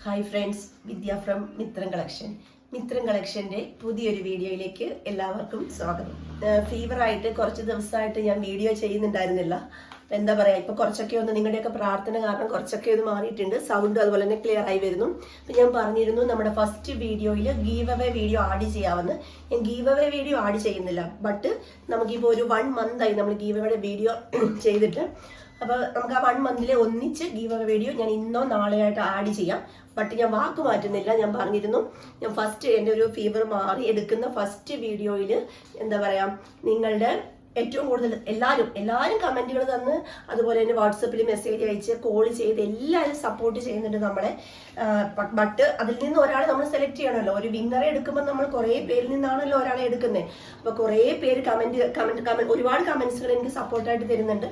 Hi friends, Vidya from Mithram collection. Mithram കളക്ഷൻ്റെ പുതിയൊരു വീഡിയോയിലേക്ക് എല്ലാവർക്കും സ്വാഗതം. ഫീവറായിട്ട് കുറച്ച് ദിവസമായിട്ട് ഞാൻ വീഡിയോ ചെയ്യുന്നുണ്ടായിരുന്നില്ല. എന്താ പറയുക, ഇപ്പോൾ കുറച്ചൊക്കെ ഒന്ന് നിങ്ങളുടെയൊക്കെ പ്രാർത്ഥന കാരണം കുറച്ചൊക്കെ ഒന്ന് മാറിയിട്ടുണ്ട്. സൗണ്ട് അതുപോലെ തന്നെ ക്ലിയർ ആയി വരുന്നു. അപ്പം ഞാൻ പറഞ്ഞിരുന്നു നമ്മുടെ ഫസ്റ്റ് വീഡിയോയിൽ ഗീവ് അവേ വീഡിയോ ആഡ് ചെയ്യാമെന്ന്. ഞാൻ ഗീവ് അവേ വീഡിയോ ആഡ് ചെയ്യുന്നില്ല, ബട്ട് നമുക്കിപ്പോൾ ഒരു 1 മന്തായി നമ്മൾ ഗീവ് അവേ വീഡിയോ ചെയ്തിട്ട്. അപ്പോൾ നമുക്ക് ആ 1 മന്തിലെ ഒന്നിച്ച് ഗീവ് അവേ വീഡിയോ ഞാൻ ഇന്നോ നാളെയായിട്ട് ആഡ് ചെയ്യാം. ബട്ട് ഞാൻ വാക്ക് മാറ്റുന്നില്ല. ഞാൻ പറഞ്ഞിരുന്നു, ഞാൻ ഫസ്റ്റ് എൻ്റെ ഒരു ഫീവർ മാറി എടുക്കുന്ന ഫസ്റ്റ് വീഡിയോയിൽ എന്താ പറയുക, നിങ്ങളുടെ ഏറ്റവും കൂടുതൽ എല്ലാവരും കമൻറ്റുകൾ തന്ന്, അതുപോലെ തന്നെ വാട്സപ്പിൽ മെസ്സേജ് അയച്ച് കോൾ ചെയ്ത് എല്ലാവരും സപ്പോർട്ട് ചെയ്യുന്നുണ്ട് നമ്മളെ. ബട്ട് അതിൽ നിന്ന് ഒരാളെ നമ്മൾ സെലക്ട് ചെയ്യണമല്ലോ. ഒരു വിന്നറെ എടുക്കുമ്പോൾ നമ്മൾ കുറേ പേരിൽ നിന്നാണല്ലോ ഒരാളെ എടുക്കുന്നത്. അപ്പോൾ കുറേ പേര് കമൻറ്റ് ഒരുപാട് കമൻസുകൾ എനിക്ക് സപ്പോർട്ടായിട്ട് തരുന്നുണ്ട്.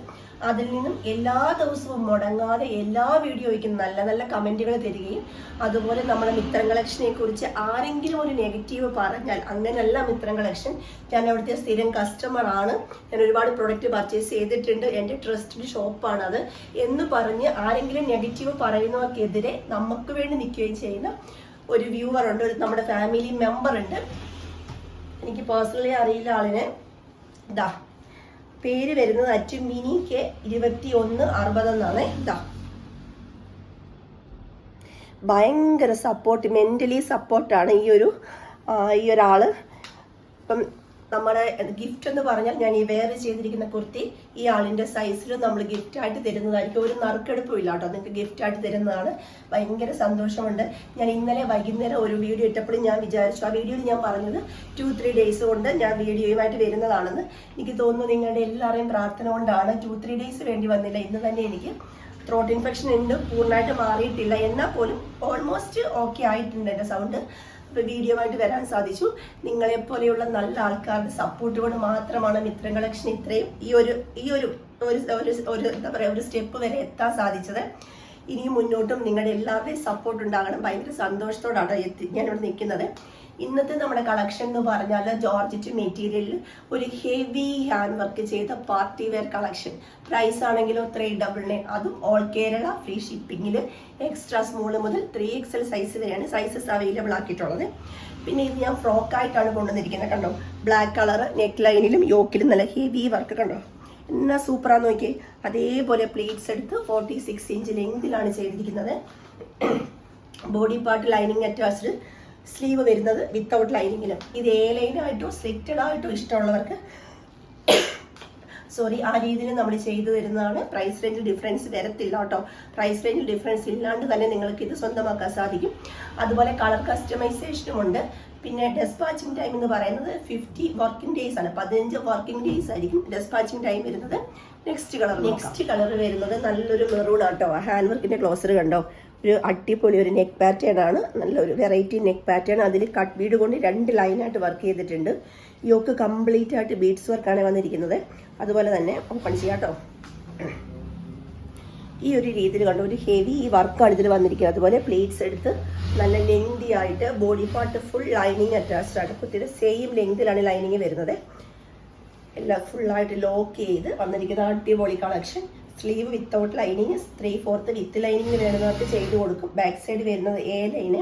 അതിൽ നിന്നും എല്ലാ ദിവസവും മുടങ്ങാതെ എല്ലാ വീഡിയോയ്ക്കും നല്ല നല്ല കമൻറ്റുകൾ തരികയും, അതുപോലെ നമ്മുടെ മിത്രം കളക്ഷനെ കുറിച്ച് ആരെങ്കിലും ഒരു നെഗറ്റീവ് പറഞ്ഞാൽ, അങ്ങനെയല്ല മിത്രം കളക്ഷൻ, ഞാൻ അവിടുത്തെ സ്ഥിരം കസ്റ്റമർ ആണ്, ഞാൻ ഒരുപാട് പ്രൊഡക്റ്റ് പർച്ചേസ് ചെയ്തിട്ടുണ്ട്, എൻ്റെ ട്രസ്റ്റഡ് ഷോപ്പാണത് എന്ന് പറഞ്ഞ് ആരെങ്കിലും നെഗറ്റീവ് പറയുന്നവർക്കെതിരെ നമുക്ക് വേണ്ടി നിൽക്കുകയും ചെയ്യുന്ന ഒരു വ്യൂവർ ഉണ്ട്, നമ്മുടെ ഫാമിലി മെമ്പർ ഉണ്ട്. എനിക്ക് പേഴ്സണലി അറിയില്ല ആളിനെ. ഇതാ പേര് വരുന്നത് അറ്റുമിനിക്ക് 2160 എന്നാണ്. ഇതാ ഭയങ്കര സപ്പോർട്ട്, മെന്റലി സപ്പോർട്ടാണ് ഈ ഒരാള്. ഇപ്പം നമ്മുടെ ഗിഫ്റ്റ് എന്ന് പറഞ്ഞാൽ, ഞാൻ ഈ വേറെ ചെയ്തിരിക്കുന്ന കുർത്തി ഈ ആളിന്റെ സൈസിൽ നമ്മൾ ഗിഫ്റ്റ് ആയിട്ട് തരുന്നതായിരിക്കും. ഒരു നറുക്കെടുപ്പും ഇല്ല കേട്ടോ, നിങ്ങൾക്ക് ഗിഫ്റ്റ് ആയിട്ട് തരുന്നതാണ്. ഭയങ്കര സന്തോഷമുണ്ട്. ഞാൻ ഇന്നലെ വൈകുന്നേരം ഒരു വീഡിയോ ഇട്ടപ്പോഴും ഞാൻ വിചാരിച്ചു, ആ വീഡിയോയിൽ ഞാൻ പറഞ്ഞത് 2-3 ഡേയ്സ് കൊണ്ട് ഞാൻ വീഡിയോയുമായിട്ട് വരുന്നതാണെന്ന്. എനിക്ക് തോന്നുന്നു നിങ്ങളുടെ എല്ലാവരെയും പ്രാർത്ഥന കൊണ്ടാണ് 2-3 ഡേയ്സ് വേണ്ടി വന്നില്ല. ഇന്ന് തന്നെ എനിക്ക് ത്രോട്ട് ഇൻഫെക്ഷൻ ഉണ്ട്, പൂർണ്ണമായിട്ട് മാറിയിട്ടില്ല, എന്നാൽ പോലും ഓൾമോസ്റ്റ് ഓക്കെ ആയിട്ടുണ്ട് എൻ്റെ സൗണ്ട്. അപ്പോൾ വീഡിയോ ആയിട്ട് വരാൻ സാധിച്ചു. നിങ്ങളെപ്പോലെയുള്ള നല്ല ആൾക്കാരുടെ സപ്പോർട്ട് കൊണ്ട് മാത്രമാണ് മിത്രം കളക്ഷൻ ഇത്രയും ഈ ഒരു എന്താ പറയുക, ഒരു സ്റ്റെപ്പ് വരെ എത്താൻ സാധിച്ചത്. ഇനിയും മുന്നോട്ടും നിങ്ങളുടെ എല്ലാവരുടെയും സപ്പോർട്ട് ഉണ്ടാകണം. ഭയങ്കര സന്തോഷത്തോടാണ് ഞാനിവിടെ നിൽക്കുന്നത്. ഇന്നത്തെ നമ്മുടെ കളക്ഷൻ എന്ന് പറഞ്ഞാൽ ജോർജറ്റ് മെറ്റീരിയലിൽ ഒരു ഹെവി ഹാൻഡ് വർക്ക് ചെയ്ത പാർട്ടി വെയർ കളക്ഷൻ. പ്രൈസ് ആണെങ്കിലോ 399, അതും ഓൾ കേരള ഫ്രീ ഷിപ്പിങ്ങിൽ. എക്സ്ട്രാ സ്മോൾ മുതൽ 3XL സൈസ് വരെയാണ് സൈസസ് അവൈലബിൾ ആക്കിയിട്ടുള്ളത്. പിന്നെ ഇത് ഞാൻ ഫ്രോക്കായിട്ടാണ് കൊണ്ടുവന്നിരിക്കുന്നത്. കണ്ടോ, ബ്ലാക്ക് കളർ നെക്ക് ലൈനിലും യോക്കിലും നല്ല ഹെവി വർക്ക്. കണ്ടോ എന്നാ സൂപ്പറാന്ന് നോക്കിയേ. അതേപോലെ പ്ലീറ്റ്സ് എടുത്ത് 46 ഇഞ്ച് ലെങ്തിലാണ് ചെയ്തിരിക്കുന്നത്. Body part lining attached, sleeve വരുന്നത് വിത്തൗട്ട് ലൈനിങ്ങിലും. ഇത് ലൈനായിട്ടോ സ്ലിറ്റഡ് ആയിട്ടോ ഇഷ്ടമുള്ളവർക്ക് ആ രീതിയിൽ നമ്മൾ ചെയ്തു തരുന്നതാണ്. പ്രൈസ് റേഞ്ച് ഡിഫറൻസ് വരത്തില്ല കേട്ടോ. പ്രൈസ് റേഞ്ച് ഡിഫറൻസ് ഇല്ലാണ്ട് തന്നെ നിങ്ങൾക്ക് ഇത് സ്വന്തമാക്കാൻ സാധിക്കും. അതുപോലെ കളർ കസ്റ്റമൈസേഷനും ഉണ്ട്. പിന്നെ ഡെസ്പാച്ചിങ് ടൈം എന്ന് പറയുന്നത് 50 വർക്കിംഗ് ഡേയ്സ് ആണ്. 15 വർക്കിംഗ് ഡേയ്സ് ആയിരിക്കും ഡെസ്പാച്ചിങ് ടൈം വരുന്നത്. നെക്സ്റ്റ് കളർ വരുന്നത് നല്ലൊരു മെറൂൺ ആട്ടോ. ഹാൻഡ് വർക്കിന്റെ ക്ലോസർ കണ്ടോ, ഒരു അടിപൊളി ഒരു നെക്ക് പാറ്റേൺ ആണ്. നല്ലൊരു വെറൈറ്റി നെക്ക് പാറ്റേൺ. അതിൽ കട്ട് ബീഡ് കൊണ്ട് 2 ലൈനായിട്ട് വർക്ക് ചെയ്തിട്ടുണ്ട്. യോക്ക് കംപ്ലീറ്റ് ആയിട്ട് ബീഡ്സ് വർക്കാണ് വന്നിരിക്കുന്നത്. അതുപോലെ തന്നെ ഓപ്പൺ ചെയ്യാം കേട്ടോ. ഈ ഒരു രീതിയിൽ കണ്ടോ, ഒരു ഹെവി വർക്കാണ് ഇതിൽ വന്നിരിക്കുന്നത്. അതുപോലെ പ്ലേറ്റ്സ് എടുത്ത് നല്ല ലെങ്തി ആയിട്ട് body part full lining attached ആണ്. കുത്തിയുടെ സെയിം ലെങ്തിലാണ് ലൈനിങ് വരുന്നത്. എല്ലാം ഫുള്ളായിട്ട് ലോക്ക് ചെയ്ത് വന്നിരിക്കുന്ന അടിപൊളി collection. Sleeve without lining, 3/4 with lining വേണമെന്നവർക്ക് ചെയ്ത് കൊടുക്കും. ബാക്ക് സൈഡ് വരുന്നത് line.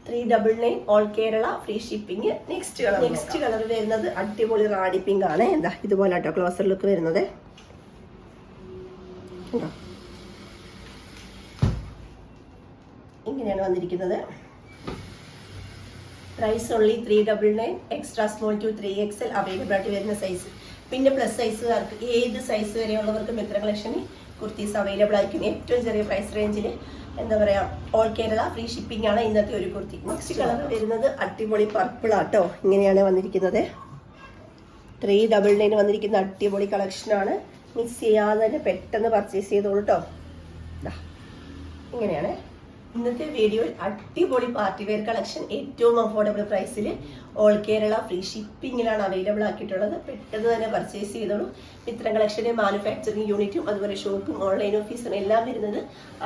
399 all Kerala free shipping. Next colour വരുന്നത് അടിപൊളി റാണി പിങ്ക് ആണ്. എന്താ ഇതുപോലെ കേട്ടോ ക്ലോസർ ലുക്ക് വരുന്നത്. ഇങ്ങനെയാണ് വന്നിരിക്കുന്നത്. Price only 399. Extra small to 3XL available ആയിട്ട് വരുന്ന സൈസ്. പിന്നെ പ്ലസ് സൈസുകാർക്ക് ഏത് സൈസ് വരെയുള്ളവർക്ക് മിത്രം കളക്ഷനിൽ കുർത്തീസ് അവൈലബിൾ ആയിരിക്കും. ഏറ്റവും ചെറിയ പ്രൈസ് റേഞ്ചിൽ എന്താ പറയുക, ഓൾ കേരള ഫ്രീ ഷിപ്പിംഗ് ആണ് ഇന്നത്തെ ഒരു കുർത്തി. നെക്സ്റ്റ് കളർ വരുന്നത് അടിപൊളി പർപ്പിൾ ആട്ടോ. ഇങ്ങനെയാണ് വന്നിരിക്കുന്നത്. 399 വന്നിരിക്കുന്ന അടിപൊളി കളക്ഷനാണ്. മിക്സ് ചെയ്യാതെ തന്നെ പെട്ടെന്ന് പർച്ചേസ് ചെയ്തോളൂ കേട്ടോ. ഇങ്ങനെയാണ് ഇന്നത്തെ വീഡിയോയിൽ അടിപൊളി പാർട്ടി വെയർ കളക്ഷൻ ഏറ്റവും അഫോർഡബിൾ പ്രൈസിൽ ഓൾ കേരള ഫ്രീ ഷിപ്പിങ്ങിലാണ് അവൈലബിൾ ആക്കിയിട്ടുള്ളത്. പെട്ടെന്ന് തന്നെ പർച്ചേസ് ചെയ്തോളൂ. മിത്രം കളക്ഷൻ്റെ മാനുഫാക്ചറിങ് യൂണിറ്റും അതുപോലെ ഷോപ്പും ഓൺലൈൻ ഓഫീസും എല്ലാം വരുന്നത്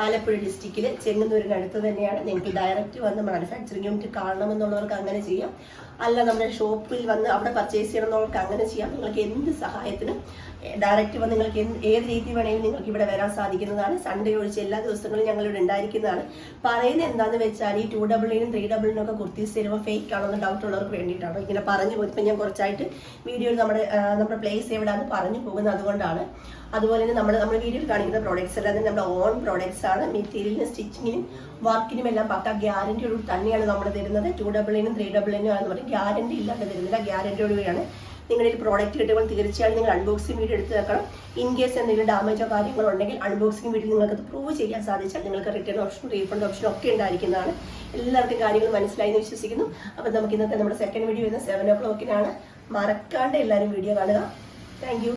ആലപ്പുഴ ഡിസ്ട്രിക്റ്റിൽ ചെങ്ങന്നൂരിനടുത്ത് തന്നെയാണ്. നിങ്ങൾക്ക് ഡയറക്റ്റ് വന്ന് മാനുഫാക്ചറിങ് യൂണിറ്റ് കാണണമെന്നുള്ളവർക്ക് അങ്ങനെ ചെയ്യാം. അല്ല നമ്മുടെ ഷോപ്പിൽ വന്ന് അവിടെ പർച്ചേസ് ചെയ്യണമെന്നുള്ളവർക്ക് അങ്ങനെ ചെയ്യാം. നിങ്ങൾക്ക് എന്ത് സഹായത്തിനും ഡയറക്റ്റ് വന്ന് നിങ്ങൾക്ക് ഏത് രീതി വേണമെങ്കിലും നിങ്ങൾക്ക് ഇവിടെ വരാൻ സാധിക്കുന്നതാണ്. സൺഡേ ഒഴിച്ച് എല്ലാ ദിവസങ്ങളും ഞങ്ങൾ ഇവിടെ ഉണ്ടായിരിക്കുന്നതാണ്. പറയുന്നത് എന്താണെന്ന് വെച്ചാൽ ഈ 2AA-നും 3AA-നും ഒക്കെ കുർത്തീസ് തരുമ്പോൾ ഫേക്ക് ആണെന്ന് ഡൗട്ട് ഉള്ളവർക്ക് വേണ്ടിയിട്ടാണ് ഇങ്ങനെ പറഞ്ഞു പോകുന്നത്. ഇപ്പം ഞാൻ കുറച്ചായിട്ട് വീഡിയോയിൽ നമ്മുടെ പ്ലേസ് എവിടെയാണെന്ന് പറഞ്ഞു പോകുന്നത് അതുകൊണ്ടാണ്. അതുപോലെ തന്നെ നമ്മൾ വീഡിയോയിൽ കാണിക്കുന്ന പ്രോഡക്ട്സ് എല്ലാം തന്നെ നമ്മുടെ ഓൺ പ്രോഡക്ട്സ് ആണ്. മെറ്റീരിയലിനും സ്റ്റിച്ചിങ്ങിനും വർക്കിനും എല്ലാം പക്ക ഗ്യാരണ്ടിയോട് തന്നെയാണ് നമ്മൾ തരുന്നത്. 2AA-നും 3AA-നും ആണെന്ന് പറയും ഗ്യാരണ്ടി ഇല്ലാതെ തരുന്നില്ല, ഗ്യാരണ്ടിയോടുകൂടിയാണ്. നിങ്ങളിൽ പ്രോഡക്റ്റ് കിട്ടുമ്പോൾ തീർച്ചയായും നിങ്ങൾ അൺബോക്സിംഗ് വീഡിയോ എടുത്ത് വെക്കണം. ഇൻ കേസ് എന്തെങ്കിലും ഡാമേജോ കാര്യങ്ങളോ ഉണ്ടെങ്കിൽ അൺബോക്സിംഗ് വീഡിയോ നിങ്ങൾക്ക് അത് പ്രൂവ് ചെയ്യാൻ സാധിച്ചാൽ നിങ്ങൾക്ക് റിട്ടേൺ ഓപ്ഷൻ റീഫണ്ട് ഓപ്ഷൻ ഒക്കെ ഉണ്ടായിരിക്കുന്നതാണ്. എല്ലാവർക്കും കാര്യങ്ങൾ മനസ്സിലായി എന്ന് വിശ്വസിക്കുന്നു. അപ്പോൾ നമുക്ക് ഇന്നത്തെ നമ്മുടെ സെക്കൻഡ് വീഡിയോ വരുന്നത് 7 o'clock മറക്കാണ്ട് എല്ലാവരും വീഡിയോ കാണുക. Thank you.